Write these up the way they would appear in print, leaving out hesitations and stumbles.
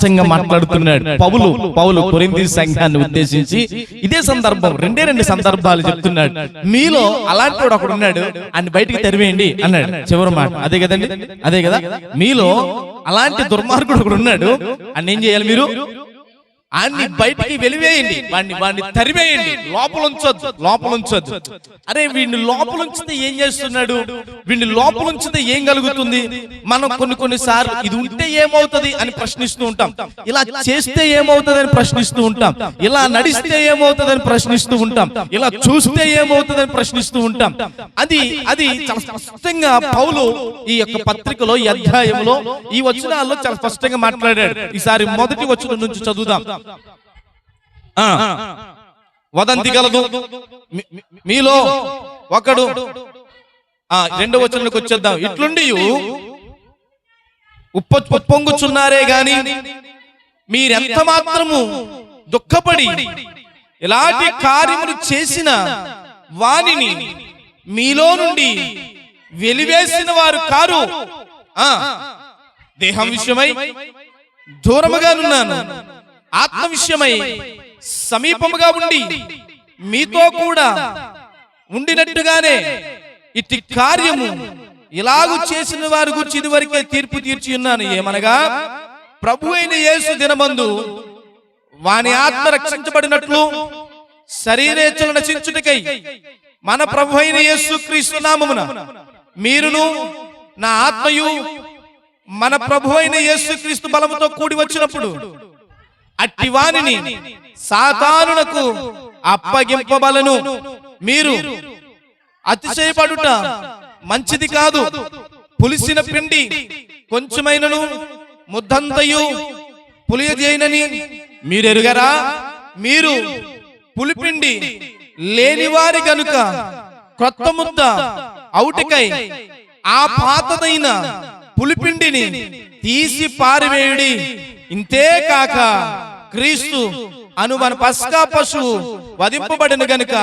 స్పష్టంగా మాట్లాడుతున్నాడు పౌలు కొరింథీ సంఘాన్ని ఉద్దేశించి. ఇదే సందర్భం, రెండు సందర్భాలు చెప్తున్నాడు. మీలో అలాంటి వాడు ఒకడు ఉన్నాడు, ఆయన బయటికి తరివేయండి అన్నాడు చివరి మాట. అదే కదండి, అదే కదా. మీలో అలాంటి దుర్మార్గుడు ఒకడు ఉన్నాడు, అని ఏం చేయాలి? మీరు ఆయన్ని బయటికి వెలివేయండి, వాడిని తరివేయండి, లోపలుంచొద్దు. అరే వీడిని లోపలుంచితే ఏం చేస్తున్నాడు, వీడిని లోపలుంచితే ఏం కలుగుతుంది? మనం కొన్నిసార్లు ఇది ఉంటే ఏమవుతుంది అని ప్రశ్నిస్తూ ఉంటాం, ఇలా చేస్తే ఏమవుతుంది అని ప్రశ్నిస్తూ ఉంటాం, ఇలా నడిస్తే ఏమవుతుంది అని ప్రశ్నిస్తూ ఉంటాం, ఇలా చూస్తే ఏమవుతుంది అని ప్రశ్నిస్తూ ఉంటాం. అది చాలా స్పష్టంగా పౌలు ఈ యొక్క పత్రికలో, ఈ అధ్యాయంలో, ఈ వచనాల్లో చాలా స్పష్టంగా మాట్లాడాడు. ఈసారి మొదటి వచనం నుంచి చదువుదాం. వదంతి గలదు మీలో ఒకడు. రెండవ వచనానికి వచ్చేద్దాం. ఇట్లుండి ఉప్పొంగుచున్నారే గాని మీరెంత మాత్రము దుఃఖపడి ఇలాంటి కార్యములు చేసిన వానిని మీలో నుండి వెలివేసిన వారు కారు. దేహం విషయమై దూరముగానున్నాను, ఆత్మ విషయమై సమీపముగా ఉండి మీతో కూడా ఉండినట్టుగానే ఇట్టి కార్యము ఇలాగు చేసిన వారి గురించి ఇదివరకే తీర్పు తీర్చి ఉన్నాను. ఏమనగా ప్రభు అయిన యేసు దినమందు వాని ఆత్మ రక్షించబడినట్లు శరీరేచ్ఛలు నశించుటకై మన ప్రభు అయిన యేసు క్రీస్తు నామమున మీరును నా ఆత్మయు మన ప్రభు అయిన యేసు క్రీస్తు బలముతో కూడి వచ్చినప్పుడు అట్టి వానిని సాతానునకు అప్పగింపబలను. మీరు అతిశయపడుట మంచిది కాదు. పులిసిన పిండి కొంచెమైనను ముద్దంతయు పులియజేయనని మీరెరుగరా? మీరు పులిపిండి లేనివారి గనుక క్రొత్త ముద్ద అవుటికై ఆ పాతదైన పులిపిండిని తీసి పారివేయుడి. ఇంతే కాక క్రీస్తు అను మన పస్కా పశువు వధింపబడిన గనుక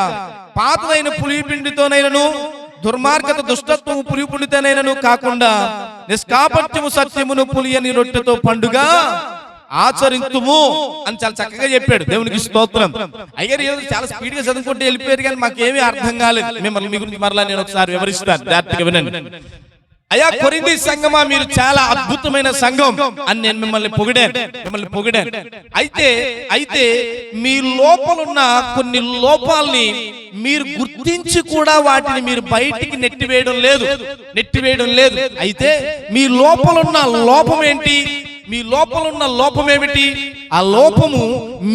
పాతదైన పులిపిండితోనైనను దుర్మార్గత దుష్టత్వము పులిపిండితోనైనను కాకుండా నిష్కాపట్యము సత్యమును పులియని రొట్టెతో పండుగ ఆచరింతుము అని చాలా చక్కగా చెప్పాడు. దేవునికి స్తోత్రం. అయ్యారు చాలా స్పీడ్ గా చదువుకుంటూ వెళ్ళిపోయారు, కానీ మాకేమీ అర్థం కాలేదు. మీ గురించి మరలా నేను ఒకసారి వివరిస్తాను, జాగ్రత్తగా వినండి. అయ్యా కొరింథీ సంఘమా, మీరు చాలా అద్భుతమైన సంఘం అని నేను మిమ్మల్ని పొగిడాను. అయితే మీ లోపలున్న కొన్ని లోపాలని మీరు గుర్తించి కూడా వాటిని మీరు బయటికి నెట్టివేయడం లేదు. అయితే మీ లోపలున్న లోపం ఏంటి? మీ లోపలున్న లోపం ఏమిటి? ఆ లోపము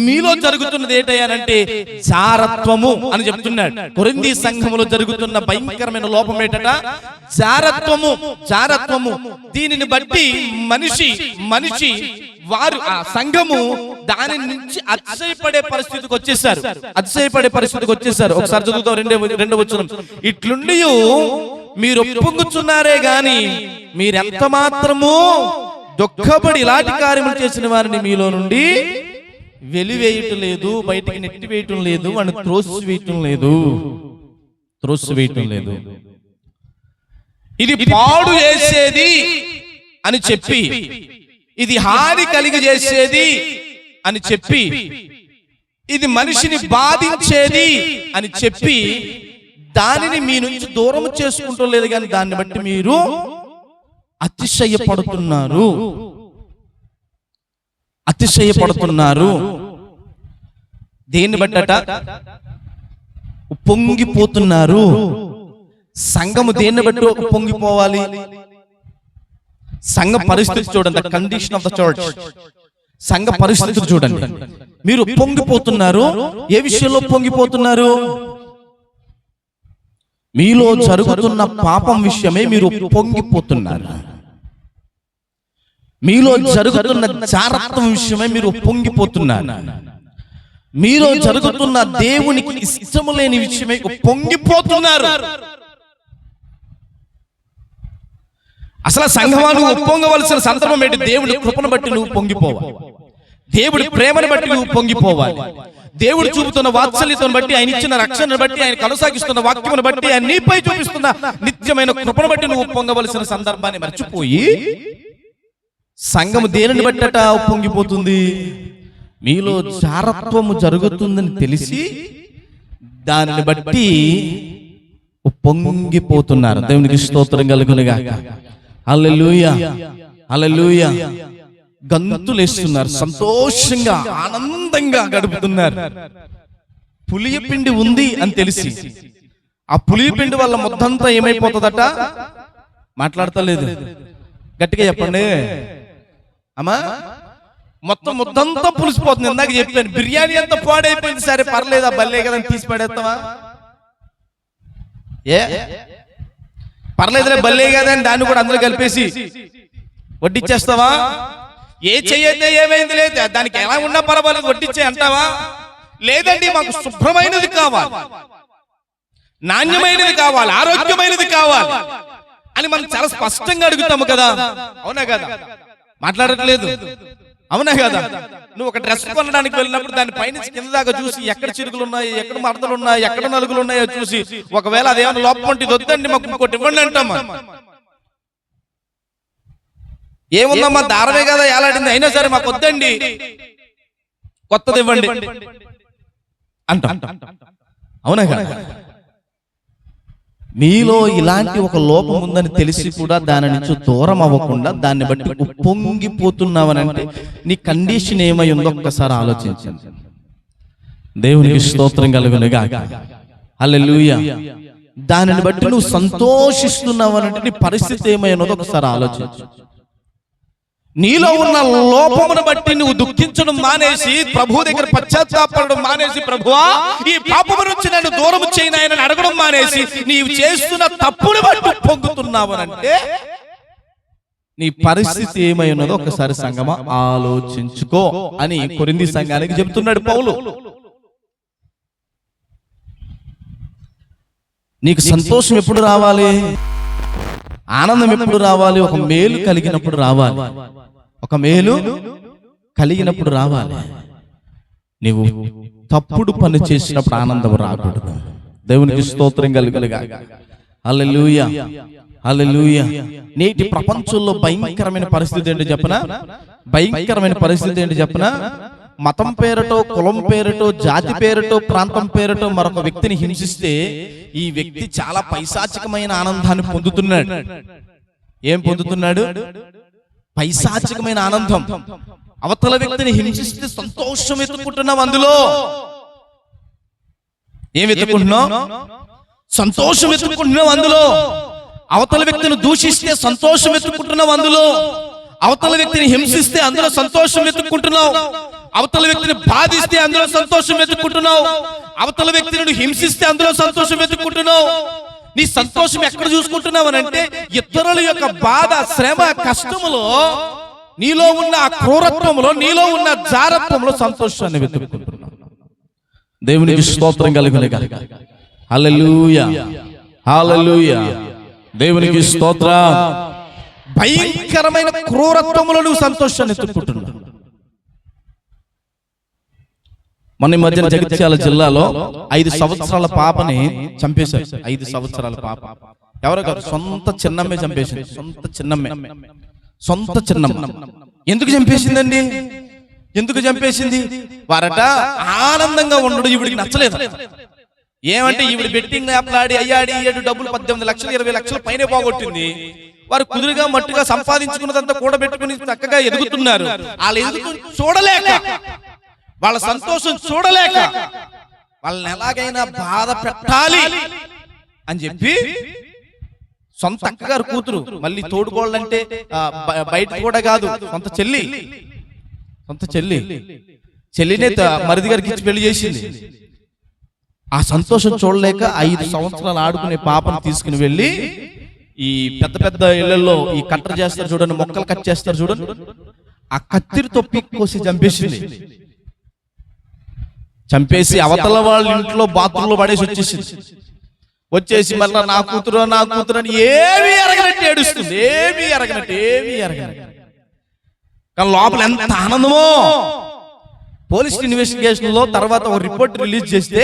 మీలో జరుగుతున్నది ఏంటంటే జారత్వము అని చెప్తున్నాడు. కొరింథీ సంఘములో జరుగుతున్న భయంకరమైన లోపం ఏంటట? జారత్వము. దీనిని బట్టి మనిషి వారు ఆ సంఘము దాని నుంచి అతిశయపడే పరిస్థితికి వచ్చేసారు. ఒకసారి చదువుతాం రెండవ వచనం. ఇట్లుండి మీరు ఒప్పుకొంచున్నారే గాని మీరెంత మాత్రము దుఃఖపడి ఇలాంటి కార్యములు చేసిన వారిని మీలో నుండి వెలివేయటం లేదు, బయటికి నెట్టివేయటం లేదు, వాడిని త్రోసివేయటం లేదు. ఇది పాడు చేసేది అని చెప్పి, ఇది హాని కలిగజేసేది అని చెప్పి, ఇది మనిషిని బాధించేది అని చెప్పి దానిని మీ నుంచి దూరం చేసుకుంటూ లేదు. కానీ దాన్ని బట్టి మీరు అతిశయపడుతున్నారు. దేన్ని బట్టట? పొంగిపోతున్నారు. సంఘము దేన్ని బట్టి పొంగిపోవాలి? సంఘ పరిస్థితి చూడండి, the condition of the church. సంఘ పరిస్థితి చూడండి. మీరు పొంగిపోతున్నారు. ఏ విషయంలో పొంగిపోతున్నారు? మీలో జరుగుతున్న పాపం విషయమే మీరు పొంగిపోతున్నారు. మీలో జరుగుతున్న జారత్వం విషయమై మీరు పొంగిపోతున్నారు. మీలో జరుగుతున్న దేవునికి ఇష్టము లేని విషయమై పొంగిపోతున్నారు. అసలు సంఘమా, నువ్వు పొంగవలసిన సందర్భం ఏంటి? దేవుడి కృపను బట్టి నువ్వు పొంగిపోవాలి, దేవుడి ప్రేమను బట్టి నువ్వు పొంగిపోవాలి, దేవుడు చూపుతున్న వాత్సల్యతను బట్టి, ఆయన ఇచ్చిన రక్షణను బట్టి, ఆయన కొనసాగిస్తున్న వాక్యమును బట్టి, ఆయన నీపై చూపిస్తున్న నిత్యమైన కృపను బట్టి నువ్వు పొంగవలసిన సందర్భాన్ని మర్చిపోయి సంఘము దేనిని బట్టట పొంగిపోతుంది? మీలో జారత్వము జరుగుతుందని తెలిసి దానిని బట్టి పొంగిపోతున్నారు. దేవునికి స్తోత్రం కలుగునుగాక. హల్లెలూయా, హల్లెలూయా. గంతులేస్తున్నారు, సంతోషంగా ఆనందంగా గడుపుతున్నారు. పులియపిండి ఉంది అని తెలిసి ఆ పులియపిండి వల్ల ముద్దంతా ఏమైపోతుందట? మాట్లాడతలేదు, గట్టిగా చెప్పండి అమ్మా. మొత్తం ముద్దంతా పులిసిపోతుంది. ఇందాక చెప్పాను, బిర్యానీ అంతా పాడైపోయింది, సరే పర్లేదా, బల్లే కదా తీసి పడేస్తావా? ఏ పర్లేదులే, బల్లే కదా అని దాన్ని కూడా అందరూ కలిపేసి వడ్డిచ్చేస్తావా? ఏ చెయ్యతే ఏమైంది లేదు, దానికి ఎలా ఉన్నా పర్వాలేదు వడ్డిచ్చే అంటావా? లేదండి, మాకు శుభ్రమైనది కావాలి, నాణ్యమైనది కావాలి, ఆరోగ్యమైనది కావాలి అని మనం చాలా స్పష్టంగా అడుగుతాము కదా, అవునా కదా? మాట్లాడట్లేదు, అవునా కదా? నువ్వు ఒక డ్రెస్ కొనడానికి వెళ్ళినప్పుడు దాని పైనుంచి కింద దాకా చూసి ఎక్కడ చిరుకులు ఉన్నాయి, ఎక్కడ మడతలు ఉన్నాయి, ఎక్కడ నలుగులు ఉన్నాయో చూసి ఒకవేళ అదేమన్నా లోపం ఉంటే వద్దండి మాకు ఇంకోటి ఇవ్వండి అంటామా? ఏముందమ్మా, దారమే కదా ఏలాడింది, అయినా సరే మాకు వద్దండి, కొత్తది ఇవ్వండి అంటాం, అవునా కదా? మీలో ఇలాంటి ఒక లోపం ఉందని తెలిసి కూడా దాని నుంచి దూరం అవ్వకుండా దాన్ని బట్టి ఉప్పొంగిపోతున్నావనంటే నీ కండిషన్ ఏమై ఉందో ఒక్కసారి ఆలోచించండి. దేవునికి స్తోత్రం కలుగునుగాక. హల్లెలూయా. దానిని బట్టి నువ్వు సంతోషిస్తున్నావనంటే నీ పరిస్థితి ఏమై ఉన్నదో ఒకసారి ఆలోచించు. నీలో ఉన్న లోపమును బట్టి నువ్వు దుఃఖించడం మానేసి ప్రభు దగ్గర పశ్చాత్తాపడడం మానేసి, ప్రభువా ఈ పాపము నుంచి నన్ను దూరం చేయనాయనని అడగడం మానేసి నీవు చేస్తున్న తప్పును బట్టి పొంగుతున్నావనంటే నీ పరిస్థితి ఏమై ఉన్నదో ఒకసారి సంగమా ఆలోచించుకో అని కొరింథీ సంఘానికి చెబుతున్నాడు పౌలు. నీకు సంతోషం ఎప్పుడు రావాలి? ఆనందం ఎప్పుడు రావాలి? ఒక మేలు కలిగినప్పుడు రావాలి, ఒక మేలు కలిగినప్పుడు రావాలి. నీవు తప్పుడు పని చేసినప్పుడు ఆనందం రాకూడదు. దేవునికి స్తోత్రం కలుగునుగాక. హల్లెలూయా, హల్లెలూయా. నేటి ప్రపంచంలో భయంకరమైన పరిస్థితి ఏంటి చెప్పనా? భయంకరమైన పరిస్థితి ఏంటి చెప్పనా? మతం పేరుతో, కులం పేరుతో, జాతి పేరుతో, ప్రాంతం పేరుతో మరొక వ్యక్తిని హింసిస్తే ఈ వ్యక్తి చాలా పైశాచికమైన ఆనందాన్ని పొందుతున్నాడు. ఏం పొందుతున్నాడు? పైశాచికమైన ఆనందం. అవతల వ్యక్తిని హింసిస్తే సంతోషం ఎత్తుకుంటున్నావు, అందులో ఏం ఎత్తుకుంటున్నావు? సంతోషం ఎత్తుకుంటున్నావు అందులో. అవతల వ్యక్తిని దూషిస్తే సంతోషం ఎత్తుకుంటున్నావు అందులో. అవతల వ్యక్తిని హింసిస్తే అందులో సంతోషం ఎత్తుకుంటున్నావు. అవతల వ్యక్తిని బాధిస్తే అందులో సంతోషం వెతుక్కుంటున్నావు. అవతల వ్యక్తిని హింసిస్తే అందులో సంతోషం వెతుక్కుంటున్నావు. నీ సంతోషం ఎక్కడ చూసుకుంటున్నావు అంటే ఇతరుల యొక్క బాధ, శ్రమ, కష్టములో, నీలో ఉన్న ఆ క్రూరత్వంలో, నీలో ఉన్న జారత్వంలో సంతోషాన్ని వెతుక్కుంటున్నావు. దేవునికి స్తోత్రం కలుగునుగాక. హల్లెలూయా, హల్లెలూయా. దేవునికి స్తోత్రం. భయంకరమైన క్రూరత్వంలో నువ్వు సంతోషాన్ని వెతుక్కుంటున్నావు. మన మధ్యన జగిత్యాల జిల్లాలో 5 సంవత్సరాల పాపని చంపేశారు. 5 సంవత్సరాల పాప ఎవరో గారు సొంత చిన్నమ్మే చంపేసింది. సొంత చిన్నమ్మ. ఎందుకు చంపేసిందండి? ఎందుకు చంపేసింది? వారట ఆనందంగా ఉండడు ఈవిడికి నచ్చలేదు. ఏమంటే ఈవిడ బెట్టింగ్ యాప్లాడి అయ్యాడి 7 డబ్బులు 18 లక్షలు 20 లక్షలు పైనే పోగొట్టింది. వారు కుదురుగా మట్టుగా సంపాదించుకున్నదంతా కూడబెట్టుకుని చక్కగా ఎదుగుతున్నారు. వాళ్ళు ఎదుగుతూ చూడలేక, వాళ్ళ సంతోషం చూడలేక వాళ్ళని ఎలాగైనా బాధ పెట్టాలి అని చెప్పి సొంత అక్కగారు కూతురు, మళ్ళీ తోడుకోవాలంటే బయట కూడా కాదు, సొంత చెల్లినే మరిది గారికి ఇచ్చి పెళ్లి చేసింది. ఆ సంతోషం చూడలేక 5 సంవత్సరాలు ఆడుకునే పాపను తీసుకుని వెళ్ళి ఈ పెద్ద పెద్ద ఇళ్లలో ఈ కట్టర చేస్తారు చూడండి, మొక్కలు కట్ చేస్తారు చూడండి, ఆ కత్తిరితో పీక్కోసి చంపేసి అవతల వాళ్ళ ఇంట్లో బాత్రూంలో పడేసి వచ్చేసి మళ్ళీ నా కూతురు అని ఏమీ ఎరగనట్టు ఏడుస్తుంది. ఏమీ ఎరగనట్టు కానీ లోపల ఎంత ఆనందమో. పోలీస్ ఇన్వెస్టిగేషన్ లో తర్వాత ఒక రిపోర్ట్ రిలీజ్ చేస్తే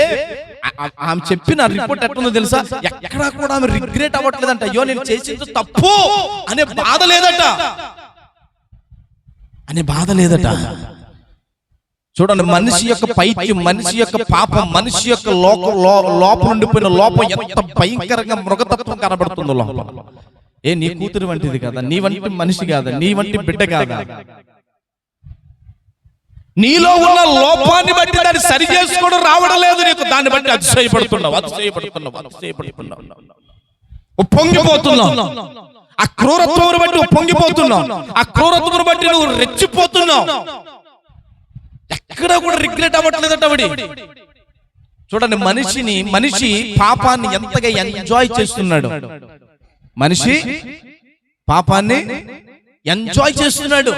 ఆమె చెప్పిన రిపోర్ట్ ఎట్లుందో తెలుసా? ఎక్కడా కూడా ఆమె రిగ్రెట్ అవ్వట్లేదంట. అయ్యో నేను చేసింది తప్పు అనే బాధ లేదట. అనే బాధ లేదట. చూడండి, మనిషి యొక్క పైత్యం, మనిషి యొక్క పాపం, మనిషి యొక్క లోపం ఉండిపోయిన లోపం ఎంత భయంకరంగా మృగతత్వం కనబడుతుందో లోపల. నీ కూతురు వంటిది కదా, నీ వంటి మనిషి కాదా, నీ వంటి బిడ్డ కాదా, నీలో ఉన్న లోపాన్ని బట్టి దాన్ని సరి చేసుకోవడం రావడం లేదు నీకు. దాన్ని బట్టి అతిశయపడుతున్నావు, పొంగిపోతున్నావు. ఆ క్రూరత్వం బట్టి పొంగిపోతున్నావు, ఆ క్రూరత్వం బట్టి నువ్వు రెచ్చిపోతున్నావు. ఎక్కడ కూడా రిగ్రెట్ అవ్వట్లేదట. చూడండి, మనిషి పాపాన్ని ఎంతగా ఎంజాయ్ చేస్తున్నాడు. మనిషి పాపాన్ని ఎంజాయ్ చేస్తున్నాడు.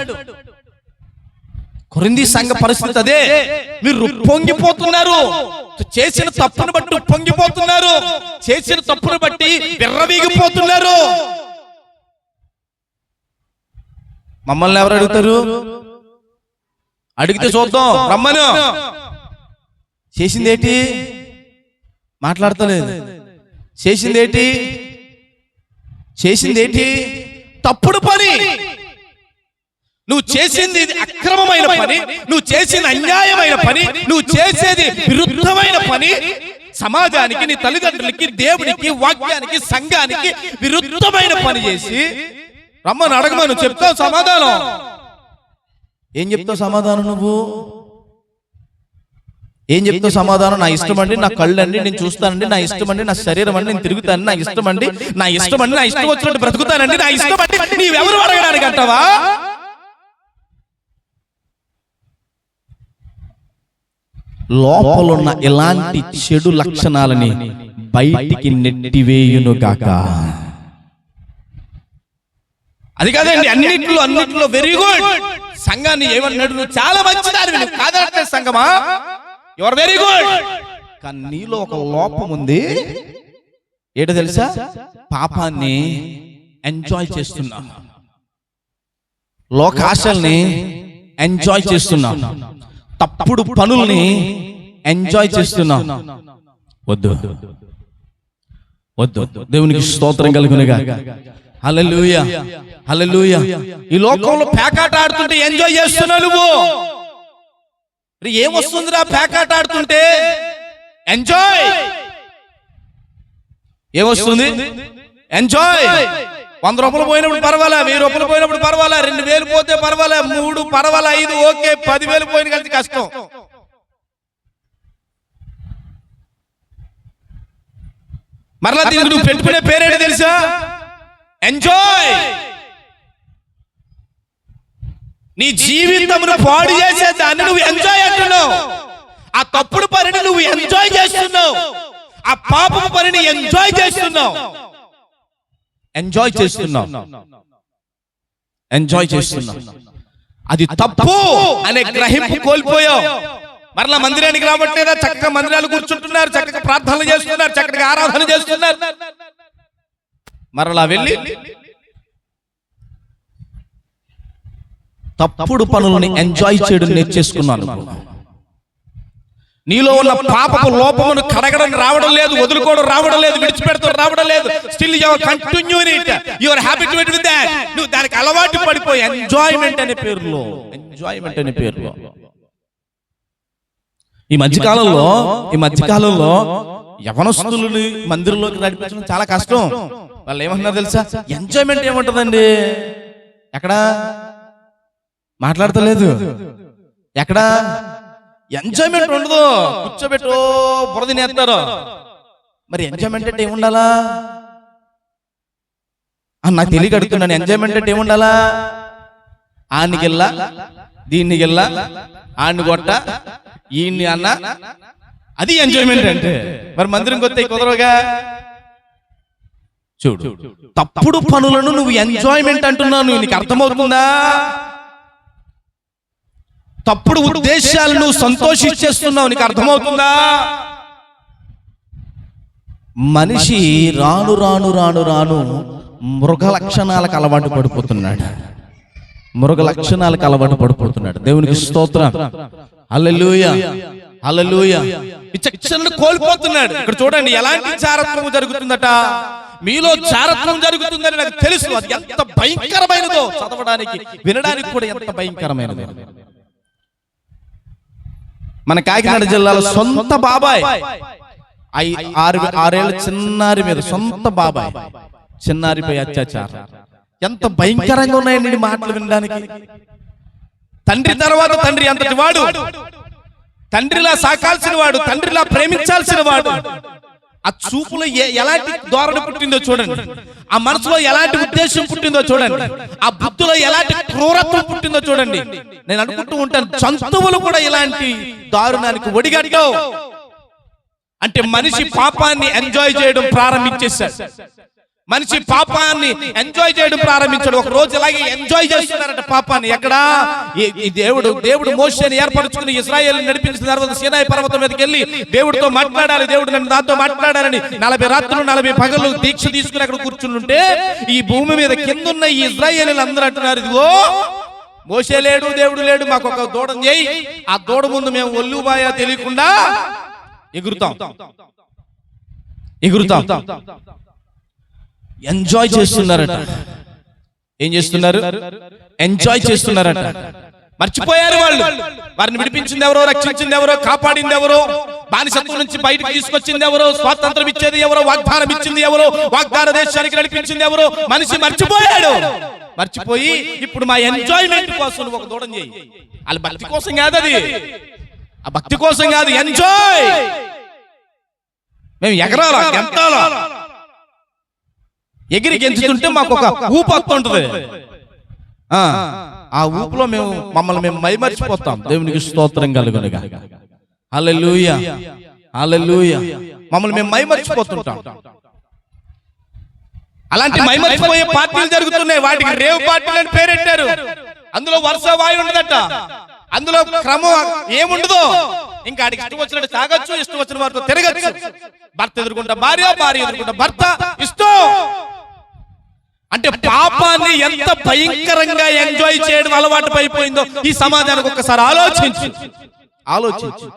కొరింథీ సంఘ పరిస్థితి అదే. మీరు పొంగిపోతున్నారు, చేసిన తప్పును బట్టి పొంగిపోతున్నారు, చేసిన తప్పును బట్టి విర్రవీగిపోతున్నారు. మమ్మల్ని ఎవరు అడుగుతారు? అడిగితే చూద్దాం, రమ్మను. చేసిందేంటి? మాట్లాడతలేదు. చేసిందేంటి? తప్పుడు పని. నువ్వు చేసింది అక్రమమైన పని, నువ్వు చేసింది అన్యాయమైన పని, నువ్వు చేసేది విరుద్ధమైన పని. సమాజానికి, నీ తల్లిదండ్రులకి, దేవునికి, వాక్యానికి, సంఘానికి విరుద్ధమైన పని చేసి రమ్మని అడగమను, చెప్తావు సమాధానం. ఏం చెప్తావు సమాధానం? నువ్వు ఏం చెప్తావు సమాధానం? నా ఇష్టం అండి, నా కళ్ళు అండి, నేను చూస్తానండి, నా ఇష్టం అండి, నా శరీరం అండి, నేను తిరుగుతాను, నా ఇష్టం అండి, నా ఇష్టం అండి, నా ఇష్టం వచ్చినట్టు బ్రతుకుతానండి, నా ఇష్టం అండి. నీవెవరు అడగడానికి అంటావా? లోపలున్న ఇలాంటి చెడు లక్షణాలని బయటికి నెట్టివేయునుగాక. అది కాదండి, అన్నిట్లో వెరీ గుడ్. సంఘాన్ని ఏమన్నాడు? నువ్వు చాలా మంచిదానివి, నువ్వు కాదంటే సంఘమా, యు ఆర్ వెరీ గుడ్. కానీ నీలో ఒక లోపం ఉంది. ఏంటో తెలుసా? పాపాన్ని ఎంజాయ్ చేస్తున్నా, లోకాశల్ని ఎంజాయ్ చేస్తున్నా, తప్పుడు పనుల్ని ఎంజాయ్ చేస్తున్నా. వద్దు వద్దు. దేవునికి స్తోత్రం కలుగునుగా. హల్లెలూయా, హల్లెలూయా. ఈ లోకంలో పేకాట ఆడుతుంటే ఎంజాయ్ చేస్తున్నావు నువ్వు. ఏమొస్తుందిరా పేకాట ఆడుతుంటే? ఎంజాయ్. ఏమొస్తుంది? ఎంజాయ్. 100 రూపాయలు పోయినప్పుడు పర్వాలే, 1000 రూపాయలు పోయినప్పుడు పర్వాలే, 2000 పోతే పర్వాలే, 3 పర్వాలే, 5 ఓకే, 10,000 పోయిన కలిసి కష్టం. మరలా దీనికి నువ్వు పెట్టుకునే పేరేంటి తెలుసా? ఎంజాయ్. నీ జీవితమును పాడు చేసేదాన్ని నువ్వు ఎంజాయ్ అంటున్నావు. ఆ తప్పుడు పనిని నువ్వు ఎంజాయ్ చేస్తున్నావు, ఆ పాపపు పనిని ఎంజాయ్ చేస్తున్నావు. ఎంజాయ్ చేస్తున్నావు. అది తప్పు అనే గ్రహింపు కోల్పోయావు. మరలా మందిరానికి రావట్లేదా? చక్కగా మందిరాలు కూర్చుంటున్నారు, చక్కగా ప్రార్థనలు చేస్తున్నారు, చక్కగా ఆరాధన చేస్తున్నారు. మరలా వెళ్ళి తప్పుడు పనులని ఎంజాయ్ చేయడం నేర్చేసుకున్నాను. నీలో ఉన్న పాపపు లోపమును కడగడం రావడం లేదు, వదులుకోవడం రావడం లేదు, విడిచిపెడతాం రావడం లేదు. Still you are continuing it, you are habituated with that. నువ్వు దానికి అలవాటు పడిపోయి ఎంజాయ్మెంట్ అనే పేరులో ఈ మధ్యకాలంలో యవనస్తులని మందిరంలోకి నడిపించడం చాలా కష్టం. వాళ్ళు ఏమంటున్నారు తెలుసా? ఎంజాయ్మెంట్ ఏముంటదండి? ఎక్కడ మాట్లాడతలేదు, ఎక్కడ ఎంజాయ్మెంట్ ఉండదు. కూర్చోబెట్టు బురద నేస్తారు. మరి ఎంజాయ్మెంట్ అంటే ఏముండాలా? నాకు తెలియక అడుగుతున్నాను. ఎంజాయ్మెంట్ అంటే ఏముండాలా? ఆనికెళ్ళా, దీన్ని గెల్లా, ఆడిని కొట్ట, ఈయన్ని అన్న, అది ఎంజాయ్మెంట్ అంటే. మరి మందిరం కొత్త కుదరవుగా. చూడు, తప్పుడు పనులను నువ్వు ఎంజాయ్మెంట్ అంటున్నావు. నీకు అర్థమవుతుందా? తప్పుడు ఉద్దేశాలను సంతోషించేస్తున్నావు. నీకు అర్థమవుతుందా? మనిషి రాను రాను రాను రాను మృగ లక్షణాలకు అలవాటు పడిపోతున్నాడు. దేవునికి స్తోత్రం. హల్లెలూయా, హల్లెలూయా. విచక్షణను కోల్పోతున్నాడు. ఇక్కడ చూడండి ఎలాంటి చారత్వము జరుగుతుందట. మీలో జారత్వం జరుగుతుందని నాకు తెలుసు. అది ఎంత భయంకరమైనదో చదవడానికి వినడానికి కూడా ఎంత భయంకరమైనదో. మన కాకినాడ జిల్లాలో సొంత బాబాయ్ 6 చిన్నారి మీద సొంత బాబాయ్ చిన్నారిపై అత్యాచారం. ఎంత భయంకరంగా ఉన్నాయండి మాటలు వినడానికి. తండ్రి తర్వాత తండ్రి అంతటి వాడు, తండ్రిలా సాకాల్సిన వాడు, తండ్రిలా ప్రేమించాల్సిన వాడు. ఆ చూపులో ఎలాంటి ధోరణి పుట్టిందో చూడండి, ఆ మనసులో ఎలాంటి ఉద్దేశం పుట్టిందో చూడండి, ఆ బుద్ధిలో ఎలాంటి క్రూరత్వం పుట్టిందో చూడండి. నేను అనుకుంటూ ఉంటాను, జంతువులు కూడా ఇలాంటి దారుణానికి ఒడిగట్టావు. అంటే మనిషి పాపాన్ని ఎంజాయ్ చేయడం ప్రారంభించేశాడు. మనిషి పాపాన్ని ఎంజాయ్ చేయడం ప్రారంభించాడు. ఒక రోజు ఇలాగే ఎంజాయ్ చేస్తున్నారట పాపాన్ని. ఎక్కడా దేవుడు మోషేని ఏర్పరచుకుని ఇశ్రాయేలు నడిపించిన తర్వాత సీనాయి పర్వతం మీదకి వెళ్ళి దేవుడితో మాట్లాడాలి, దేవుడు నన్ను దాంతో మాట్లాడాలని 40 రాత్రులు 40 పగళ్ళు దీక్ష తీసుకుని అక్కడ కూర్చుంటే ఈ భూమి మీద కిందున్న ఈ ఇశ్రాయేలీలు అందరూ అంటున్నారు, ఇదిగో మోషే లేడు, దేవుడు లేడు, మాకు ఒక దూడం చేయి, ఆ దూడ ముందు మేము ఒల్లుబాయా తెలియకుండా ఎగురుతాం. ఎంజాయ్ చేస్తున్నారట. ఏం చేస్తున్నారు? ఎంజాయ్ చేస్తున్నారట. మర్చిపోయారు వాళ్ళు. వారిని విడిపించింది ఎవరో, రక్షించింది ఎవరో, కాపాడింది ఎవరో, బానిసత్వం నుంచి బయటకు తీసుకొచ్చింది ఎవరో, స్వాతంత్రం ఇచ్చేది ఎవరో, వాగ్దానం ఇచ్చింది ఎవరో, వాగ్దాన దేశానికి నడిపించింది ఎవరో. మనిషి మర్చిపోయాడు. మర్చిపోయి ఇప్పుడు మా ఎంజాయ్మెంట్ కోసం ఒక దూడం చేయి. వాళ్ళ భక్తి కోసం కాదు, అది ఆ భక్తి కోసం కాదు, ఎంజాయ్. మేము ఎగరాలా, గెంతాలా, ఎగిరి గెంచుతుంటే మాకు ఒక ఊపు వస్తుంటది. ఆ ఊపులో మమ్మల్ని మేము మైమర్చిపోతాం. దేవునికి స్తోత్రం కలుగునుగా. హల్లెలూయా, హల్లెలూయా. మమ్మల్ని మేము మైమర్చిపోతుంటాం. అలాంటి మైమర్చిపోయే పార్టీలు జరుగుతున్నాయి. వాటికి రేవ్ పార్టీలు అని పేరెట్టారు. అందులో వరుస వాయి ఉండదట, అందులో క్రమం ఏముండదు. ఇంకా ఆడికి ఇష్టం వచ్చినట్టు తాగొచ్చు, ఇష్టం వచ్చిన వారితో తిరగచ్చు. భర్త ఎదుర్కొంటా భార్య, భార్య ఎదుర్కొంటా భర్త, ఇష్టం. అంటే పాపాన్ని ఎంత భయంకరంగా ఎంజాయ్ చేయడం అలవాటు అయిపోయిందో ఈ సమాజానికి ఒక్కసారి ఆలోచించు.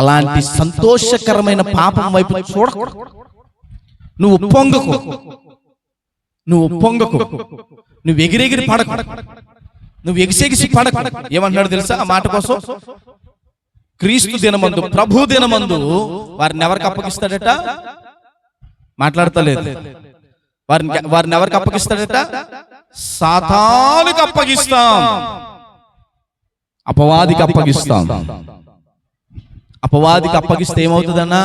అలాంటి సంతోషకరమైన పాపం వైపు చూడకూడదు. నువ్వు పొంగకు, నువ్వు ఎగిరెగిరి పడకు, నువ్వు ఎగిసెగిసి పడకు. ఏమంటున్నాడు తెలుసా ఆ మాట కోసం? క్రీస్తు దినమందు, ప్రభు దినమందు వారిని ఎవరికి అప్పగిస్తాడట? మాట్లాడతలేదు. వారిని ఎవరికి అప్పగిస్తాడట? సాతానుకి అప్పగిస్తాం, అపవాదికి అప్పగిస్తాం. అపవాదికి అప్పగిస్తే ఏమవుతుందన్నా?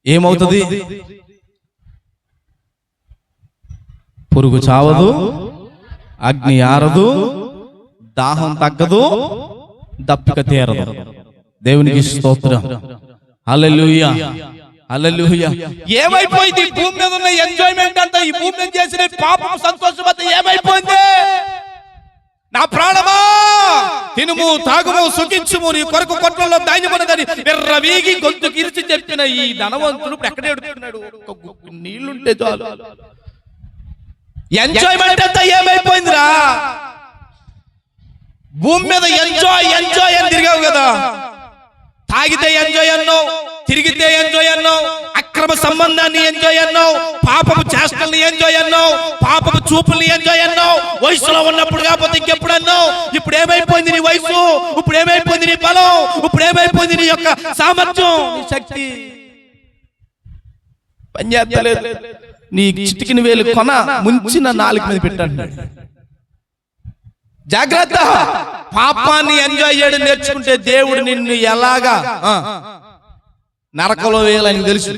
ఏమవుతుంది? పురుగు చావదు, అగ్ని ఆరదు, దాహం తగ్గదు, దప్పిక తీరదు. దేవునికి స్తోత్రం. హల్లెలూయా, హల్లెలూయా. ఏమైపోయింది ఈ భూమి మీద ఉన్న ఎంజాయ్మెంట్ అంతా? ఈ భూమి మీద చేసిన పాపం, సంతోషం అంతా ఏమైపోయింది? నా ప్రాణమా తినుము, తాగుము, సుఖించుము, నీ కొరకు కొట్లలో ధాన్యమున్నదని ఎర్రవీగి గొంతు కిరిచి చెప్పిన ఈ ధనవంతుడు ఇప్పుడు ఎక్కడ ఎడుతున్నాడు? ఒక నీళ్లుంటే చాలు. ఎంజాయ్మెంట్ అంతా ఏమైపోయిందిరా? భూమి మీద ఎంజాయ్ అని తిరిగావు కదా. తాగితే ఎంజాయ్ అన్నావు, తిరిగితే ఎంజాయ్ అన్నావు, అక్రమ సంబంధాన్ని ఎంజాయ్ అన్నావు, పాపపు చేష్టల్ని ఎంజాయ్ అన్నావు, పాపపు చూపుల్ని ఎంజాయ్ అన్నావు. వయసులో ఉన్నప్పుడు కాకపోతే ఇంకెప్పుడు అన్నావు. ఇప్పుడు ఏమైపోయింది నీ వయసు? ఇప్పుడు ఏమైపోయింది నీ బలం? ఇప్పుడు ఏమైపోయింది నీ యొక్క సామర్థ్యం, నీ శక్తి? పనిచేస్తలేదు. నీ చిటికిన వేలు కొన ముంచిన నాలుగు మీద పెట్టండి. జాగ్రత్త. పాపాన్ని ఎంజాయ్ చేయడం నేర్చుకుంటే దేవుడు నిన్ను ఎలాగా నరకంలో వేయాలని తెలుసు,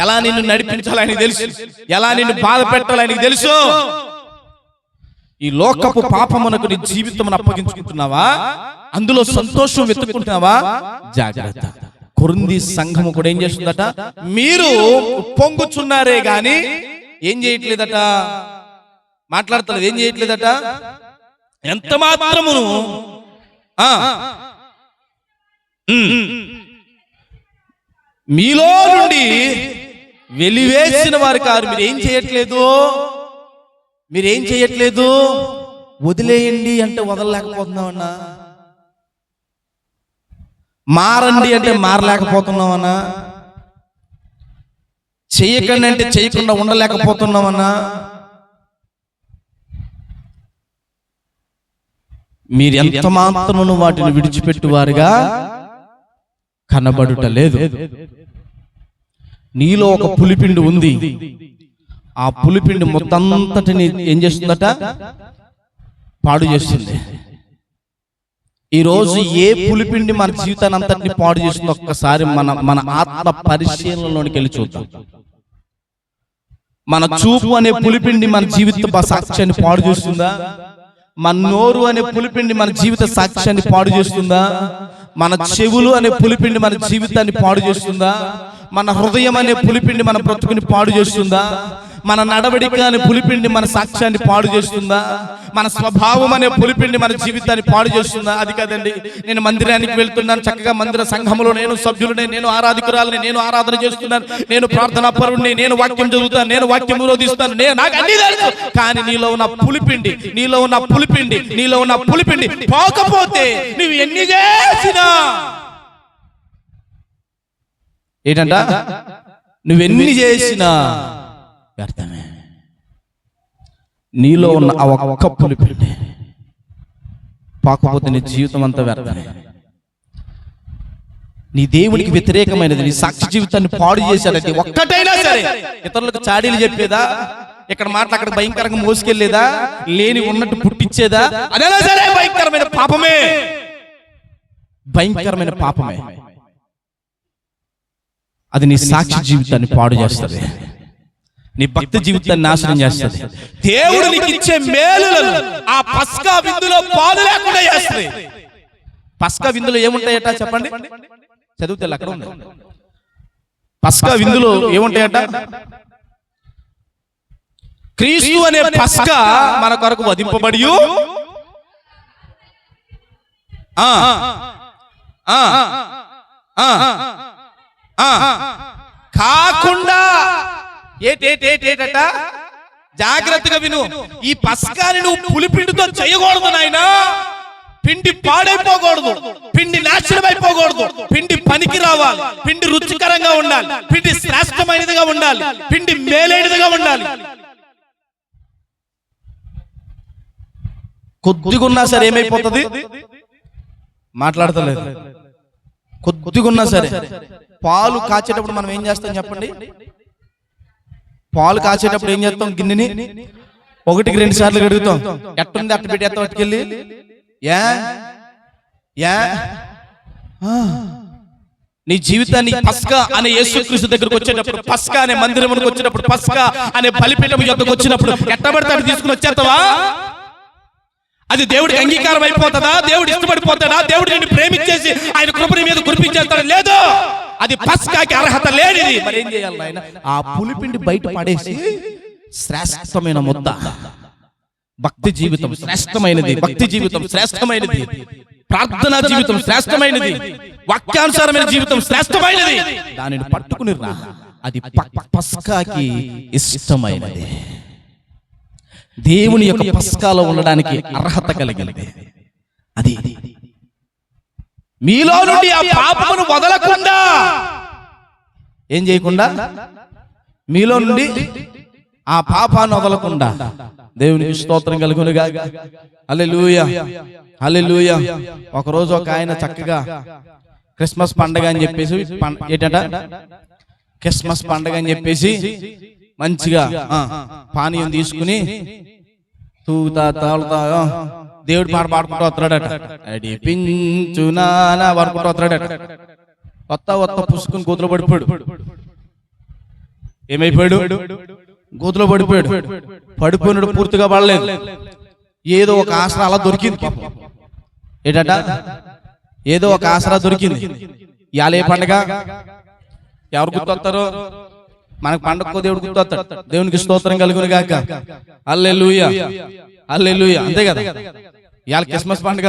ఎలా నిన్ను నడిపించాలని తెలుసు, ఎలా నిన్ను బాధ పెట్టాలని తెలుసు. ఈ లోకపు పాపమునకు నీ జీవితం అప్పగించుకుంటున్నావా? అందులో సంతోషం వెతుక్కుంటున్నావా? జాగ్రత్త. కొరింథీ సంఘము కూడా ఏం చేస్తుందట? మీరు పొంగుచున్నారే గాని ఏం చేయట్లేదట? మాట్లాడతలేదు. ఏం చేయట్లేదట? ఎంత మాత్రమును మీలో నుండి వెలివేసిన వారు కారు. మీరేం చేయట్లేదు? వదిలేయండి అంటే వదలలేకపోతున్నామన్నా, మారండి అంటే మారలేకపోతున్నామన్నా, చేయకండి అంటే చేయకుండా ఉండలేకపోతున్నామన్నా? మీరు ఎంత మాత్రమును వాటిని విడిచిపెట్టువారుగా కనబడుట లేదు. నీలో ఒక పులిపిండి ఉంది. ఆ పులిపిండి మొత్తంతటిని ఏం చేస్తుందట? పాడు చేస్తుంది. ఈరోజు ఏ పులిపిండి మన జీవితాన్ని అంతటిని పాడు చేస్తుందో ఒక్కసారి మన ఆత్మ పరిశీలనలోనికి వెళ్ళి చూద్దాం. మన చూపు అనే పులిపిండి మన జీవిత సాక్ష్యాన్ని పాడు చేస్తుందా? మన నోరు అనే పులిపిండి మన జీవిత సాక్ష్యాన్ని పాడు చేస్తుందా? మన చెవులు అనే పులిపిండి మన జీవితాన్ని పాడు చేస్తుందా? మన హృదయం అనే పులిపిండి మన బ్రతుకుని పాడు చేస్తుందా? మన నడవడిక అనే పులిపిండి మన సాక్ష్యాన్ని పాడు చేస్తుందా? మన స్వభావం అనే పులిపిండి మన జీవితాన్ని పాడు చేస్తుందా? అది కాదండి, నేను మందిరానికి వెళ్తున్నాను, చక్కగా మందిర సంఘములో నేను సభ్యులని, నేను ఆరాధికురాలని, నేను ఆరాధన చేస్తున్నాను, నేను ప్రార్థనా పరుడిని, నేను వాక్యం చదువుతాను, నేను వాక్యం విరోధిస్తాను, నాకు అన్ని తెలుసు. కానీ నీలో ఉన్న పులిపిండి, నీలో ఉన్న పులిపిండి, నీలో ఉన్న పులిపిండి పోకపోతే నువ్వు ఎన్ని చేసినా ఏంటంట? నువ్వెన్ని చేసినా వ్యర్థమే. నీలో ఉన్న ఆ ఒక్క పులిపిండి పోకపోతే నీ జీవితం అంతా వ్యర్థమే. నీ దేవునికి వ్యతిరేకమైనది, నీ సాక్షి జీవితాన్ని పాడు చేశాడంటే ఒక్కటైనా సరే, ఇతరులకు చాడీలు చెప్పేదా, ఇక్కడ మాటలు అక్కడ భయంకరంగా మోసుకెళ్లేదా, లేని ఉన్నట్టు పుట్టించేదా, అదైనా సరే భయంకరమైన పాపమే, భయంకరమైన పాపమే. అది నీ సాక్షి జీవితాన్ని పాడు చేస్తుంది, నీ భక్తి జీవితాన్ని నాశనం చేస్తుంది. దేవుడు నీకు ఇచ్చే మేలులను ఆ పస్కా విందులో పాలు లేకుండా చేస్తుంది. పస్కా విందులో ఏముంటాయట చెప్పండి, చదివితే అక్కడ ఉంది. పస్కా విందులో ఏముంటాయట? క్రీస్తు అనే పస్కా మన కొరకు వధింపబడి కాకుండా ఏటేటేటేట జాగ్రత్తగా విను. ఈ పస్కాని నువ్వు పులిపిండితో చేయకూడదు నాయనా. పిండి పాడైపోకూడదు, పిండి నాశనం అయిపోకూడదు, పిండి పనికి రావాలి, పిండి రుచికరంగా ఉండాలి, పిండి శ్రేష్టమైనదిగా ఉండాలి, పిండి మేలైనదిగా ఉండాలి. కొద్దిగా ఉన్నా సరే ఏమైపోతుంది? మాట్లాడతలేదు. కొద్దిగా ఉన్నా సరే, పాలు కాచేటప్పుడు మనం ఏం చేస్తాం చెప్పండి? పాలు కాచేటప్పుడు ఏం చేస్తాం? గిన్నెని 1-2 సార్లు కడుగుతాం. ఎట్టుంది అట్టు పెట్టేస్తాం, అట్టుకెళ్ళి నీ జీవితాన్ని పస్కా అనే యేసుక్రీస్తు దగ్గరకు వచ్చేటప్పుడు, పస్కా అనే మందిరమునికి వచ్చినప్పుడు, పస్కా అనే బలిపీఠం యొద్దకు వచ్చినప్పుడు ఎట్టబడితే అటు తీసుకుని వచ్చేస్తావా? అది దేవుడికి అంగీకారం అయిపోతుందా? దేవుడు ఇష్టపడిపోతాడా? దేవుడు నిన్ను ప్రేమించేసి ఆయన కృపని మీద కురిపించేస్తాడు? లేదు, అది పస్కాకి అర్హత లేనిది. మరి ఏం చేయాలి ఆయన? ఆ పులిపిండి బయట పడేసి శ్రేష్టమైన ముద్ద, భక్తి జీవితం శ్రేష్టమైనది, భక్తి జీవితం శ్రేష్టమైనది, ప్రార్థనా జీవితం శ్రేష్టమైనది, వాక్యానుసారమైన జీవితం శ్రేష్టమైనది, దానిని పట్టుకుని రా. అది పస్కాకి ఇష్టమైనది, దేవుని యొక్క పస్కాలో ఉండడానికి అర్హత కలిగినది. అది మీలో నుండి ఆ పాపమును వదలకుండా, ఏం చేయకుండా, మీలో నుండి ఆ పాపాన్ని వదలకుండా, దేవునికి స్తోత్రం కలుగునుగాక. హల్లెలూయా, హల్లెలూయా. ఒకరోజు ఒక ఆయన చక్కగా క్రిస్మస్ పండగ అని చెప్పేసి, ఏంటంట క్రిస్మస్ పండగ అని చెప్పేసి మంచిగా పానీయం తీసుకుని తూతా తాళుతా దేవుడి పాట పాడుకుంటూ వస్తాడట. అడిపించునా పాడుకుంటూ వస్తాడట. కొత్త పుసుకుని గోతులో పడిపోయాడు. ఏమైపోయాడు? గోతులో పడిపోయాడు. పడిపోయినాడు, పూర్తిగా పడలేదు. ఏదో ఒక ఆసరా అలా దొరికింది. ఏంటట? ఏదో ఒక ఆసరా దొరికింది. ఇవాళ ఏ పండగ? ఎవరు గుర్తొస్తారు? మనకు పండగ దేవుడు గుర్తొస్తాడు. దేవునికి స్తోత్రం కలుగునుగాక. హల్లెలూయా, హల్లెలూయా. అంతే కదా, ఇవాళ క్రిస్మస్ పండుగ.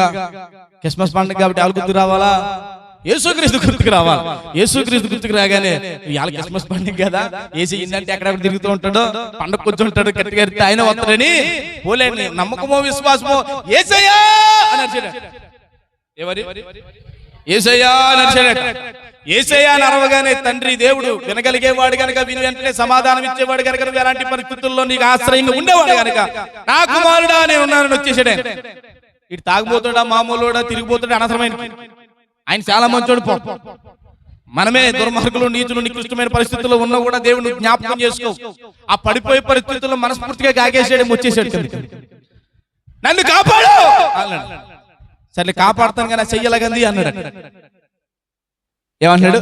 క్రిస్మస్ పండుగ కాబట్టి ఎవరు గుర్తుకు రావాలా? యేసుక్రీస్తు గుర్తుకు రావాలి. యేసుక్రీస్తు గుర్తుకు రాగానే ఇవాళ క్రిస్మస్ పండుగ కదా, ఏసీ ఏంటంటే ఎక్కడెక్కడ తిరుగుతూ ఉంటాడో, పండుగ కూర్చుంటాడు, గట్టిగా ఆయన వస్తాడని పోలేని నమ్మకమో విశ్వాసమో యేసయ్యా అని అరిచాడు. ఎవరి? యేసయ్యా అని అరిచాడట. యేసయ్య అని అరవగానే తండ్రి దేవుడు వినగలిగేవాడు గనక, విని వెంటనే సమాధానం ఇచ్చేవాడు గనక, నువ్వు ఎలాంటి పరిస్థితుల్లో నీకు ఆశ్రయంగా ఉండేవాడు గనక, నా కుమారుడా నేను ఉన్నానని వచ్చేసాడే. ఇటు తాగుపోతాడా, మామూలుడా, తిరిగిపోతాడా అనవసరమైన. ఆయన చాలా మంచోడు. మనమే దుర్మార్గులు, నీచులు, నికృష్టమైన పరిస్థితుల్లో ఉన్నా కూడా దేవుని జ్ఞాపకం చేసుకో. ఆ పడిపోయే పరిస్థితుల్లో మనస్ఫూర్తిగా గాగేసాడు, వచ్చేసాడు. నన్ను కాపాడు అన్నాడు. సరే కాపాడుతాను కానీ చెయ్యలగంది అన్నాడు. ఏమన్నాడు?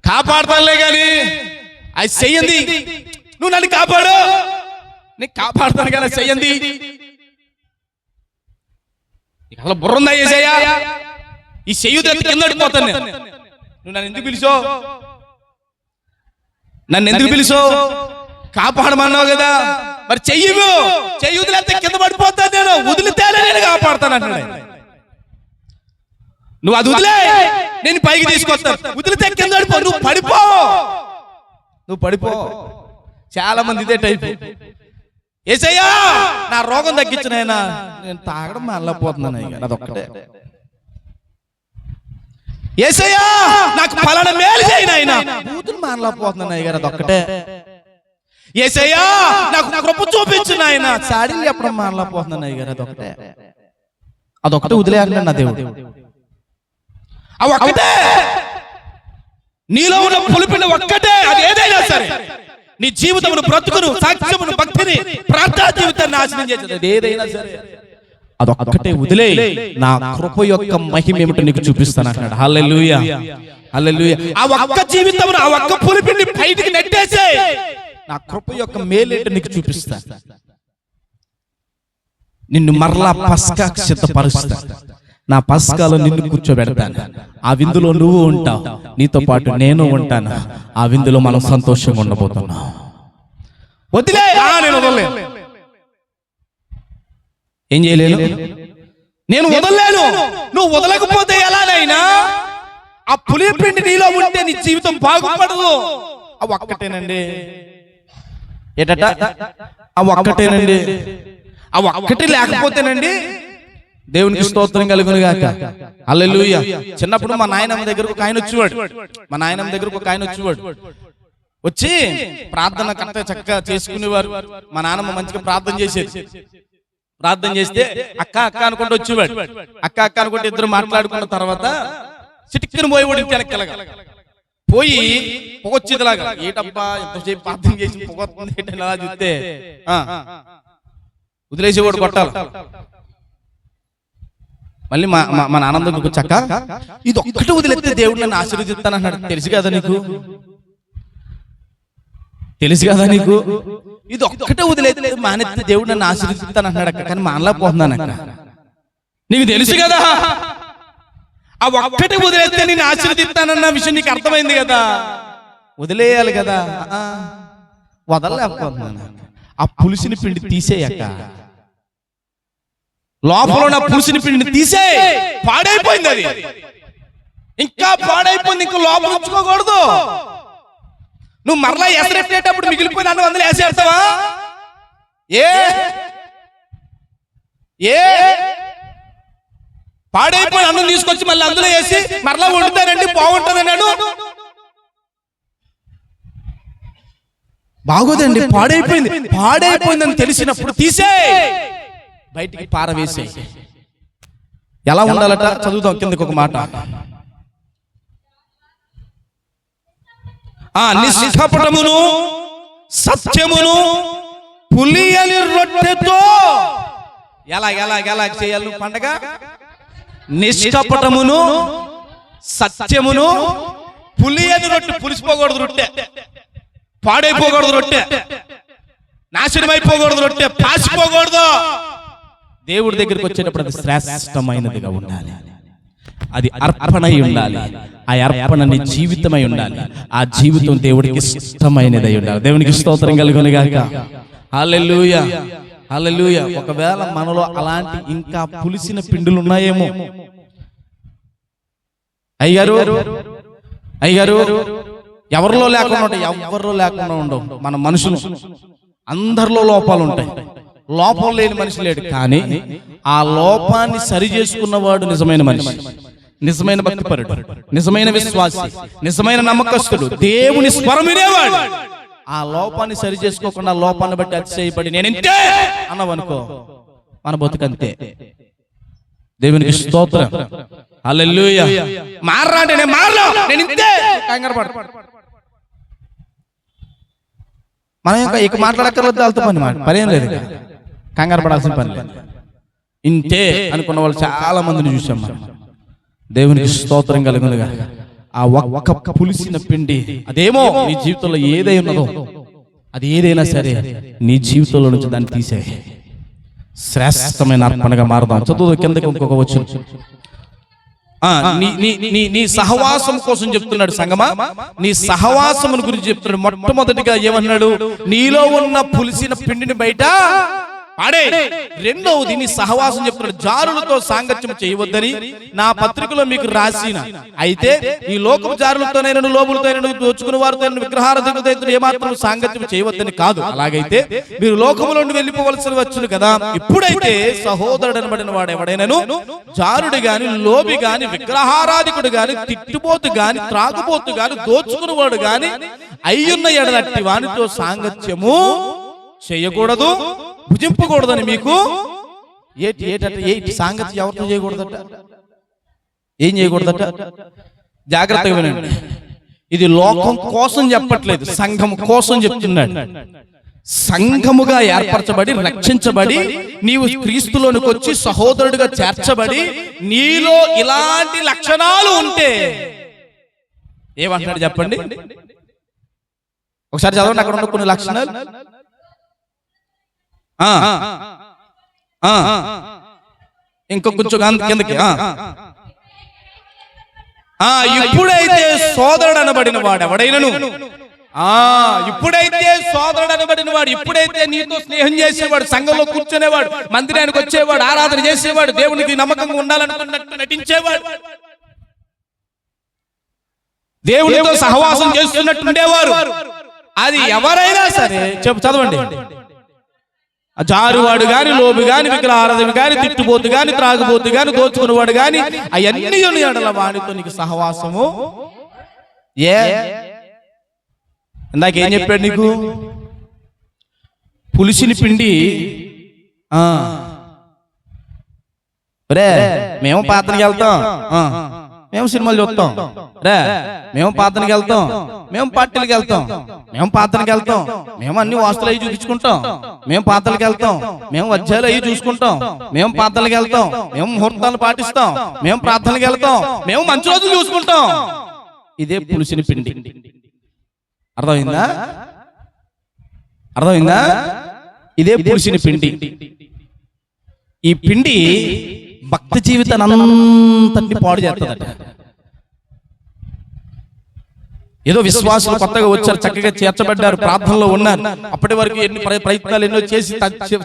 కాపాడుతానులే గాని అది చెయ్యండి, నువ్వు నన్ను కాపాడు. నీకు కాపాడుతాను కానీ చెయ్యండి. అసలు బుర్రందా యేసయ్యా? ఈ చెయ్యి కింద పడిపోతాను నేను. నువ్వు నన్ను ఎందుకు పిలిచావు? నన్ను ఎందుకు పిలిచావు? కాపాడమన్నావు కదా, మరి చెయ్యవు. చెయ్యి వదిలేస్తే కింద పడిపోతాను నేను, వదిలితేనే నేను కాపాడుతాను అంటున్నాడు. నువ్వు అది వదిలే, నేను పైకి తీసుకొస్తాను. వదిలితే కింద పడిపో, నువ్వు పడిపో, నువ్వు పడిపో. చాలా మంది ఇదే టైప్. యేసయ్యా నా రోగం తగ్గించిన ఆయన, నేను తాగడం మానలేకపోతున్నాను, అదొక్కటే. యేసయ్యా నాకు ఫలానా మేలు చేయను, ఆయన బూతులు మానలేకపోతున్నాను అయ్యగారు, అదొక్కటే. యేసయ్యా నాకు కృప చూపించిన ఆయన, సాడీలు చెప్పడం మానలేకపోతున్నాను అయ్యగారు, అదొక్కటే. అదొక్కటే వదిలేయాలి నా దేవుడు. ఒక్కటే నీలో ఉన్న పులిపిన ఒక్కటే, అది ఏదైనా సరే నీ జీవితమును, బ్రతుకును, సాక్ష్యమును, భక్తిని, ప్రార్థనా జీవితాన్ని నాశనం చేసేది ఏదైనా సరే అదొక్కటే వదిలే, నా కృప యొక్క మహిమ ఏమిటో నీకు చూపిస్తాను అన్నాడు. హల్లెలూయా, హల్లెలూయా. ఆ ఒక్క జీవితమును, ఆ ఒక్క పులిపిని బయటికి నెట్టేసే, నా కృప యొక్క మేలేంటో నీకు చూపిస్తాను. నిన్ను మరలా పస్కాకు సిద్ధపరుస్తా. నా పస్కాలో నిన్ను కూర్చోబెడతాను. ఆ విందులో నువ్వు ఉంటావు, నీతో పాటు నేను ఉంటాను. ఆ విందులో మనం సంతోషంగా ఉండబోతున్నాం. వదిలే, నేను వదలలేను. ఏం చేయలేను, నేను వదలలేను. నువ్వు వదలకపోతే ఎలానైనా ఆ పులిపిండి నీలో ఉంటే నీ జీవితం బాగుపడదు. ఆ ఒక్కటేనండి. ఏటట? ఆ ఒక్కటేనండి. ఆ ఒక్కటి లేకపోతేనండి దేవునికి స్తోత్రం కలుగును గాక. హల్లెలూయా. చిన్నప్పుడు మా నాయనమ్మ దగ్గరకు ఒక ఆయన వచ్చేవాడు. వచ్చి ప్రార్థన కరెక్ట్గా చక్కగా చేసుకునేవారు. మా నాన్నమ్మ మంచిగా ప్రార్థన చేస్తే అక్క అక్క అనుకుంటూ వచ్చేవాడు. అక్క అక్క అనుకుంటే ఇద్దరు మాట్లాడుకున్న తర్వాత చిటిక్కిన పోయేవాడు. ఇంటి వెనక్కి పోయి పొగొచ్చేదిలాగా, ఏటబ్బా ఎంతసేపు ప్రార్థన చేసి పొగొస్తుంది ఏంటని అలా చూస్తే వదిలేసేవాడు, కొట్టాలి. మళ్ళీ మా నాన్న దగ్గరకు చక్క, ఇది ఒక్కటి వదిలేస్తే దేవుడు నన్ను ఆశీర్వదిస్తాను అన్నాడు. తెలుసు కదా నీకు, ఇది ఒక్కటే వదిలేస్తే మానేస్తే దేవుడు నన్ను ఆశీర్వదిస్తాను అన్నాడు అక్క. కానీ మానలేకపోతున్నాను అక్క. నీకు తెలుసు కదా, ఆ ఒక్కటి వదిలేస్తే నేను ఆశీర్వదిస్తానన్న విషయం నీకు అర్థమైంది కదా, వదిలేయాలి కదా. వదలలేకపోతున్నాను. ఆ పులిసిన పిండి తీసేయక్క, లోపల ఉన్న పులిసిన పిండిని తీసే. పాడైపోయింది అది, ఇంకా పాడైపోయింది, ఇంకా లోపల ఉంచుకోకూడదు. నువ్వు మరలా ఎసరెట్టేటప్పుడు మిగిలిపోయిన అన్నం అందులో వేసేస్తావా? పాడైపోయిన అన్నం తీసుకొచ్చి మళ్ళీ అందులో వేసి మరలా వండుతానండి బాగుంటుంది అన్నాడు. బాగోదండి, పాడైపోయిందని తెలిసినప్పుడు తీసే, బయటికి పారవేసే. ఎలా ఉండాలట చదువుతాం కిందకి ఒక మాట. నిష్కపటమును సత్యమును పులియని రొట్టెతో. ఎలా చేయాలి పండగ? నిష్కపటమును సత్యమును పులియని రొట్టె. పులిసిపోకూడదు రొట్టె, పాడైపోకూడదు రొట్టె, నాశనమైపోకూడదు రొట్టె, పాసిపోకూడదు. దేవుడి దగ్గరికి వచ్చేటప్పుడు అది శ్రేష్టమైనదిగా ఉండాలి. అది అర్పణై ఉండాలి. ఆ అర్పణ నీ జీవితమై ఉండాలి. ఆ జీవితం దేవుడికి ఇష్టమైనదై ఉండాలి. దేవునికి స్తోత్రం కలుగును గాక. హల్లెలూయా, హల్లెలూయా. ఒకవేళ మనలో అలాంటి ఇంకా పులిసిన పిండులు ఉన్నాయేమో. అయ్యారు ఎవరిలో లేకుండా ఉండవు. మన మనుషులు అందరిలో లోపాలు ఉంటాయి. లోపం లేని మనిషి లేడు. కానీ ఆ లోపాన్ని సరి చేసుకున్నవాడు నిజమైన మనిషి. నిజమైన భక్తిపరుడు, నిజమైన విశ్వాసి, నిజమైన నమ్మకస్తుడు, దేవుని స్వరం వినేవాడు. ఆ లోపాన్ని సరి చేసుకోకుండా లోపాన్ని బట్టి అతిశయపడి నేను ఇంతే అన్నవనుకో, మన బతుకంతే. దేవునికి స్తోత్రం, హల్లెలూయా. మారరా అంటే నేను మారలా, నేను ఇంతే కంగారు పడ. మనం ఇంకా ఇక మాట్లాడక్కర్లేదు, వాళ్ళతో పని ఏం లేదు, కంగారు పడాల్సిన పని లేదు. ఇంతే అనుకున్న వాళ్ళు చాలా మందిని చూసాం మనం. దేవునికి స్తోత్రం కలుగునుగా. ఆ ఒక్క పులిసిన పిండి, అదేమో నీ జీవితంలో ఏదై ఉన్నదో, అది ఏదైనా సరే నీ జీవితంలో నుంచి దాన్ని తీసే శ్రేష్టమైన అర్పణగా మారదాం. చదువు కిందకి ఇంకొక వచ్చిన నీ సహవాసం కోసం చెప్తున్నాడు సంగమా. నీ సహవాసం గురించి చెప్తున్నాడు. మొట్టమొదటిగా ఏమన్నాడు? నీలో ఉన్న పులిసిన పిండిని బయట పాడే. రెండవది నీ సహవాసం చెప్తున్నాడు. జారులతో సాంగత్యం చేయవద్దని నా పత్రికలో మీకు రాసిన, అయితే ఈ లోకపు జారులతోనైనా లోబులతోనైనా దోచుకుని వారితో విగ్రహారాధకులతో ఏమాత్రం సాంగత్యం చేయవద్దని కాదు. అలాగైతే మీరు లోకములో నుండి వెళ్ళిపోవలసి వచ్చును కదా. ఇప్పుడైతే సహోదరుడు అనబడిన వాడు ఎవడైనాను జారుడు గాని, లోబి గాని, విగ్రహారాధికుడు గాని, తిట్టుబోతు గాని, త్రాగుబోతు గాని, దోచుకుని వాడు గాని అయ్యున్న ఎడలట్టి వానితో సాంగత్యము చేయకూడదు, భుజింపకూడదని మీకు సాంగత్యం ఎవరితో చేయకూడదట, ఏం చేయకూడదట? జాగ్రత్తగా వినండి. ఇది లోకం కోసం చెప్పట్లేదు, సంఘం కోసం చెప్తున్నాడు. సంఘముగా ఏర్పరచబడి రక్షించబడి నీవు క్రీస్తులోనికి వచ్చి సహోదరుడిగా చేర్చబడి నీలో ఇలాంటి లక్షణాలు ఉంటే ఏమంటాడు చెప్పండి? ఒకసారి చదవండి అక్కడ ఉన్న కొన్ని లక్షణాలు. ఇంకొక కొంచెం కిందకి. ఇప్పుడైతే సోదరుడు అనబడిన వాడు ఎవడైనను, ఇప్పుడైతే సోదరుడు అనబడిన వాడు, ఇప్పుడైతే నీతో స్నేహం చేసేవాడు, సంఘంలో కూర్చునేవాడు, మందిరానికి వచ్చేవాడు, ఆరాధన చేసేవాడు, దేవునికి నమ్మకంగా ఉండాలనుకున్నట్టు నటించేవాడు, దేవునితో సహవాసం చేస్తున్నట్టు ఉండేవారు, అది ఎవరైనా సరే చదవండి. జారువాడు గాని, లోబి గాని, విగ్రహారాధన గాని, తిట్టుబోతు గాని, త్రాగుబోతు గాని, దోచుకునేవాడు గాని అవన్నీ ఎడల వాడితో నీకు సహవాసము. ఇందాకేం చెప్పాడు నీకు? పులిసిన పిండి. రే మేము ప్రార్థనకి వెళ్తాం, మేము సినిమాలు చూస్తాం, రే మేము ప్రార్థనకి వెళ్తాం, మేము పార్టీలకు వెళ్తాం, మేము ప్రార్థనకి వెళ్తాం, మేము అన్ని వాస్తులు అవి చూపించుకుంటాం, మేము ప్రార్థనకి వెళ్తాం, మేము అధ్యాయులు అవి చూసుకుంటాం, మేము ప్రార్థనకి వెళ్తాం, మేము ముహూర్తాలు పాటిస్తాం, మేము ప్రార్థనకి వెళ్తాం, మేము మంచి రోజులు చూసుకుంటాం. ఇదే పులిసిన పిండి. అర్థమైందా? అర్థమైందా? ఇదే పులిసిన పిండి. ఈ పిండి భక్తి జీవితాన్ని అంతటి పాడు చేస్తుందట. ఏదో విశ్వాసులు కొత్తగా వచ్చారు, చక్కగా చేర్చబడ్డారు, ప్రార్థనలో ఉన్నారు, అప్పటి వరకు ఎన్ని ప్రయత్నాలు ఎన్నో చేసి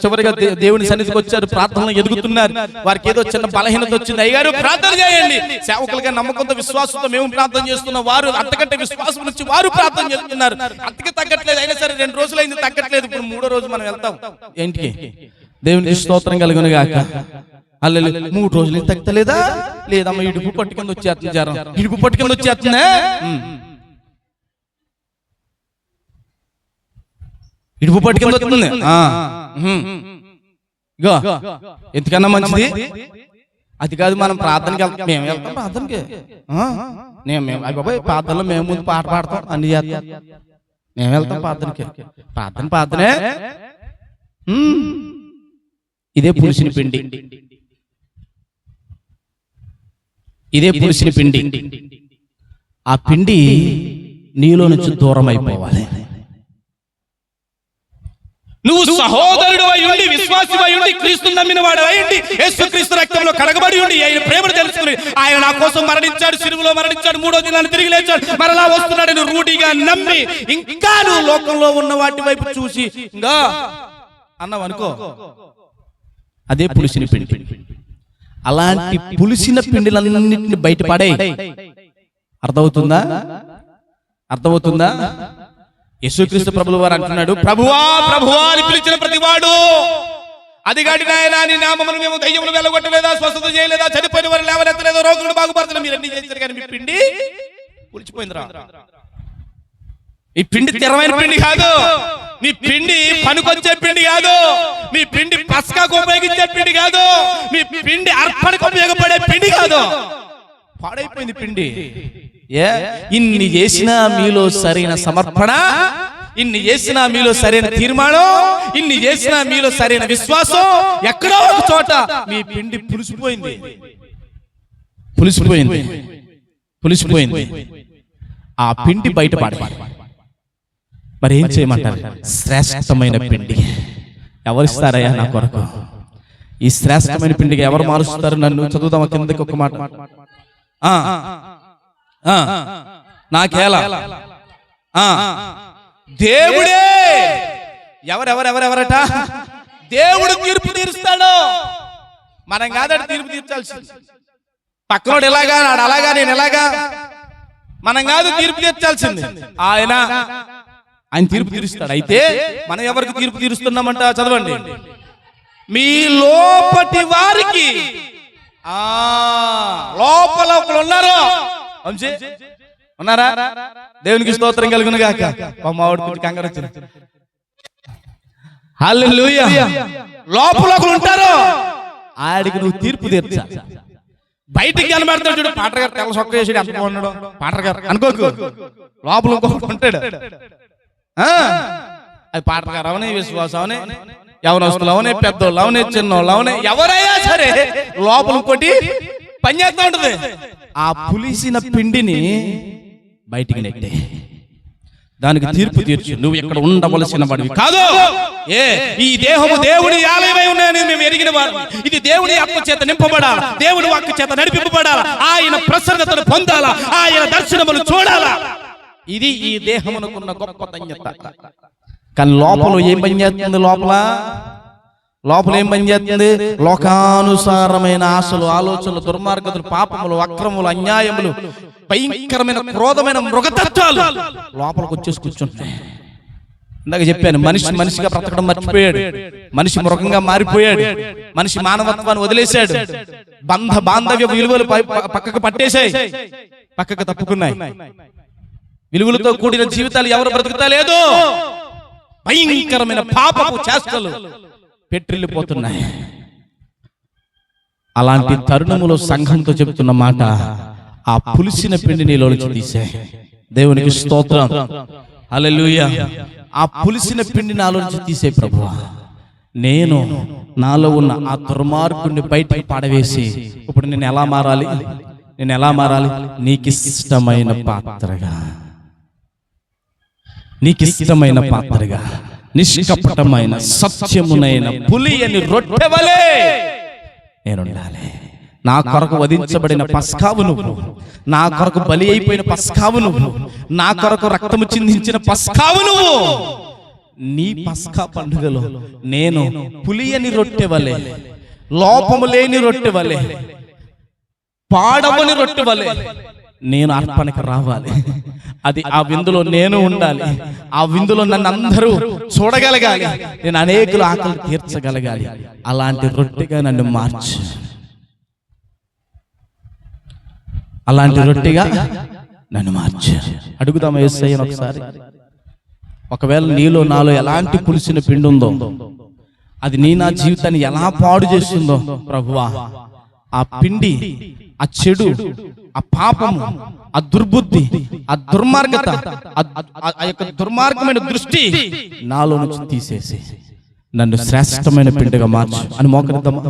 చివరిగా దేవుని సన్నిధికి వచ్చారు, ప్రార్థనలో ఎదుగుతున్నారు. వారికి ఏదో చిన్న బలహీనత వచ్చింది, అయ్యారు ప్రార్థన చేయండి. సేవకులుగా నమ్మకంతో విశ్వాసంతో మేము ప్రార్థన చేస్తున్నాం, వారు అంతకంటే విశ్వాసం నుంచి వారు ప్రార్థన చేస్తున్నారు. అంతకి తగ్గట్లేదు, అయినా సరే 2 రోజులు అయింది తగ్గట్లేదు, ఇప్పుడు 3వ రోజు మనం వెళ్తాం ఏంటికి? దేవునికి స్తోత్రం కలుగును గాక. అల్ల 3 రోజులు తగ్గలేదా? లేదమ్మా, ఇడుపు పట్టుకొని వచ్చేస్తుంది, జ్వరం ఇడుపు పట్టుకొని వచ్చేస్తుందా? ఇడుపు పట్టుకొని వస్తుంది. ఇగో ఎందుకన్నా మంచిది అది కాదు, మనం ప్రార్థనకి వెళ్తాం, మేము వెళ్తాం ప్రార్థనకి, బాబాయ్ ప్రార్థనలో మేము ముందు పాట పాడతాం, అన్ని చేస్తాం, మేము వెళ్తాం ప్రార్థనకి, ప్రార్థనే. ఇదే పులిసిన పిండి, ఇదే పులిసిన పిండి. ఆ పిండి నీలో నుంచి దూరం అయిపోవాలి. నువ్వు సహోదరుడు అయి ఉండి, విశ్వాసి అయి ఉండి, క్రీస్తు నమ్మిన వాడు అయి ఉండి, యేసుక్రీస్తు రక్తంలో కడగబడి ఉండి, ఆయన ప్రేమను తెలుసుకుని ఆయన నా కోసం మరణించాడు, సిలువలో మరణించాడు, 3వ దినాన్ని తిరిగి లేచాడు, మరలా వస్తున్నాడని రూఢిగా నమ్మి ఇంకా నువ్వు లోకంలో ఉన్న వాటి వైపు చూసి ఇంకా అన్నావు అనుకో, అదే పులిసిన పిండి. అలాంటి పులిసిన పిండిలన్నింటినీ బయటపడే. అర్థమవుతుందా? అర్థమవుతుందా? యేసుక్రీస్తు ప్రభువు వారు అంటున్నాడు, ప్రభువా ప్రభువా అని పిలిచిన ప్రతివాడు అది కాటి నాయనా నీ నామమును మేము దయ్యములు వెళ్ళగొట్టలేదా, స్వస్థత చేయలేదా, చనిపోయిన వారు లేవనెత్తలేదా, రోగులు బాగుపడతలేదు, మీరు అన్ని చేశారు కానీ మీ పిండి పులిచిపోయిందిరా. ఈ పిండి స్థిరమైన పిండి కాదు, మీ పిండి పనికొచ్చే పిండి కాదు, మీ పిండి పస్కాకు ఉపయోగించే పిండి కాదు, మీ పిండి అర్పణకు ఉపయోగపడే పిండి కాదు, పాడైపోయింది పిండి. ఇన్ని చేసినా మీలో సరైన సమర్పణ, ఇన్ని చేసినా మీలో సరైన తీర్మానం, ఇన్ని చేసినా మీలో సరైన విశ్వాసం, ఎక్కడో ఒక చోట మీ పిండి పులిసిపోయింది. ఆ పిండి బయటపడాలి. మరి ఏం చేయమంటారు? శ్రేష్టమైన పిండి ఎవరిస్తారయ్యా నా కొరకు? ఈ శ్రేష్టమైన పిండికి ఎవరు మారుస్తారు నన్ను? చదువుదామా కిందకి ఒక మాట. నాకేలా దేవుడే. ఎవరెవరెవరెవరట? దేవుడు తీర్పు తీరుస్తాడు, మనం కాదట తీర్పు తీర్చాల్సింది. పక్కనోడు ఎలాగా, నాడు అలాగా, నేను ఎలాగా, మనం కాదు తీర్పు తీర్చాల్సింది. ఆయన తీర్పు తీరుస్తాడు. అయితే మనం ఎవరికి తీర్పు తీరుస్తున్నామంట? చదవండి. మీ లోపటి వారికి. లోపల ఒకరు ఉన్నారు, ఉన్నారా? దేవునికి స్తోత్రం కలుగును గాక. మావాడు కంగారు వచ్చింది. హల్లెలూయా. లోపల ఒకరు ఉంటారు, ఆడికి నువ్వు తీర్పు తీర్చాలి. బయటికి కనబడతాడు చూడు, పాటర్ గారు తెల్ల సొక్క వేసాడు, ఎంత బాగున్నాడు పాటర్ గారు అనుకోకు. లోపల ఇంకొకరు ఉంటాడు, అది పాటర్ గారు అవనే, విశ్వాసం అవనే, యవనస్తులు అవనే, పెద్దోళ్ళు అవనే, చిన్నోళ్ళు అవనే, ఎవరైనా సరే లోపల ఇంకోటి పని చేస్తూ ఉంటుంది. ఆ పులిసిన పిండిని బయటికి నెట్టే, దానికి తీర్పు తీర్చు. నువ్వు ఇక్కడ ఉండవలసిన వాడివి కాదు. ఈ దేహము దేవుని ఆలయమై ఉన్నాయని మేము ఎరిగిన వారు. ఇది దేవుని ఆత్మ చేత నింపబడాలా, దేవుని వాక్కు చేత నడిపింపబడాలా, ఆయన ప్రసన్నతను పొందాలా, ఆయన దర్శనములు చూడాలా. ఇది ఈ దేహమునకున్న గొప్ప ధన్యత. కానీ లోపల ఏం పని చేస్తుంది? లోపల ఏం పని చేస్తుంది? లోకానుసారమైన ఆశలు, ఆలోచనలు, దుర్మార్గతలు, పాపములు, అక్రములు, అన్యాయములు, భయంకరమైన క్రోధమైన మృగతత్వాలు లోపలికి వచ్చేసి కూర్చుంటాయి. ఇందాక చెప్పాను, మనిషిగా బ్రతకడం మర్చిపోయాడు, మనిషి మృగంగా మారిపోయాడు, మనిషి మానవత్వాన్ని వదిలేశాడు, బాంధవ్య విలువలు పక్కకు పట్టేశాయి, పక్కకు తప్పుకున్నాయి. విలువలతో కూడిన జీవితాలు ఎవరు బ్రతుకుతా లేదు. భయంకరమైన పాపపు చేష్టలు పెట్రిల్లిపోతున్నాయి. అలాంటి తరుణములో సంఘంతో చెబుతున్న మాట, ఆ పులిసిన పిండి నీలోంచి తీసే. దేవునికి స్తోత్రం, హల్లెలూయా. ఆ పులిసిన పిండి నాలోంచి తీసే ప్రభువా. నేను నాలో ఉన్న ఆ దుర్మార్గుడిని బయటికి పడవేసి ఇప్పుడు నేను ఎలా మారాలి? నీకిష్టమైన పాత్రగా, నిష్కపటమైన సత్యమునైన పులియని రొట్టెవలే నేనుండాలి. నా కొరకు వధించబడిన పస్కావు నువ్వు, నా కొరకు బలి అయిపోయిన పస్కావు నువ్వు, నా కొరకు రక్తము చిందించిన పస్కావు నువ్వు. నీ పస్కా పండుగలో నేను పులియని రొట్టెవలే, లోపము లేని రొట్టెవలే, పాడవని రొట్టెవలే నేను అర్పణకు రావాలి. అది ఆ విందులో నేను ఉండాలి, ఆ విందులో నన్ను అందరూ చూడగలగాలి, నేను అనేకుల ఆకలి తీర్చగలగాలి. అలాంటి రొట్టెగా నన్ను మార్చు, అలాంటి రొట్టెగా నన్ను మార్చు. అడుగుదాం యేసయ్యను ఒకసారి. ఒకవేళ నీలో నాలో ఎలాంటి పులిసిన పిండి ఉందో, అది నా జీవితాన్ని ఎలా పాడు చేస్తుందో ప్రభువా, ఆ పిండి, ఆ చెడు, ఆ పాపము, ఆ దుర్బుద్ధి, ఆ దుర్మార్గత, ఆ యొక్క దుర్మార్గమైన దృష్టి నాలో నుంచి తీసేసి నన్ను శ్రేష్టమైన పిండిగా మార్చు అని మోకరిద్దామా?